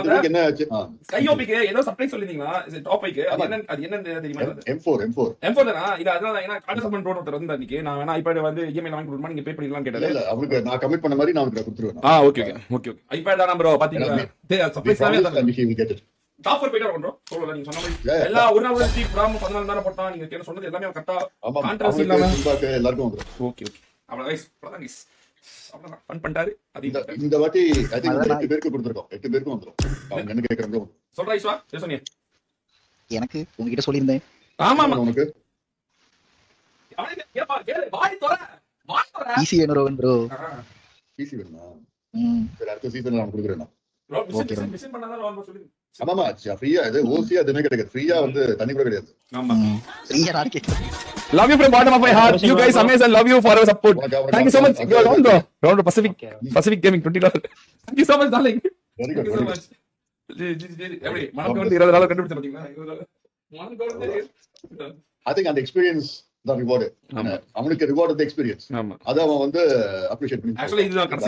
இதுக்கு என்ன ஆச்சு? கையோபிக்கு ஏதோ சர்ப்ரைஸ் சொல்லிருந்தீங்களா டாபிக் அது என்ன தெரியுமா? M4 தானா? இது அதனால ஏன்னா கான்செப்ட் ஒருத்தர் வந்து அன்னைக்கு நான் வேணா ஐபேட் வந்து இஎம்ஐ வாங்கி கொடுமா நீங்க பே பண்ணிடலாம் கேட்டாரு. இல்ல அவருக்கு நான் கமிட் பண்ண மாதிரி நான் அவருக்கு கொடுத்துருவேன். ஓகே ஓகே ஐபேட் தானா ப்ரோ பாத்தீங்களா? சர்ப்ரைஸாவே அதான் டாஃபர் போய்டா பண்றோம். சொல்லுங்க நீங்க சொன்ன மாதிரி எல்லா ஒரு நாள் ஒரு டீம் பிராம் 14 தான போட்டா நீங்க கேட்ட சொன்னது எல்லாமே கரெக்ட்டா கான்ட்ராஸ்ட் இல்லாம எல்லாருக்கும் வந்துரும். ஓகே அவ்வளவு கைஸ் ப்ளீஸ் அவ்வளவுதான் ஃபன் பண்ணிட்டாரு. அது இந்த வாட்டி ஐ திங்க் 8 பேருக்கு கொடுத்திருக்கோம். 8 பேருக்கு வந்துரும். அவங்க என்ன கேக்குறாங்க சொல்றா ஐஸ்வா என்ன சொன்னீங்க? எனக்கு உங்ககிட்ட சொல்லிருந்தேன். ஆமா உனக்கு அவனே கேப்பா கேளு வாய் தர ஈஸி வேணும் ப்ரோ. ஈஸி வேணுமா? சரி அடுத்த சீசன்ல நான் கொடுக்குறேன். மிஷன் பண்ணாதான் ஆல்மோஸ்ட் சொல்லி ஆமாமா ஃப்ரீயா இது ஓசியா எதுவுமே கிடையாது. ஃப்ரீயா வந்து தண்ணி கூட கிடையாது. ஆமா ஃப்ரீயா நான் கேக்குறேன். Love you from bottom of my heart. You guys amazing. Love you for your support. Thank you so much. You are on Round Pacific Gaming $20. Thank you so much darling. Very good. Thank you so much. எப்படி மனக்கு வந்து $20 கண்டுபிடிச்ச பாத்தீங்களா? மனக்கு வந்து I think அந்த experience தான் reward. அவனுக்கு reward of the experience. அத அவன் வந்து அப்ரிஷியேட் பண்ணி ஆக்சுவலி இதுதான்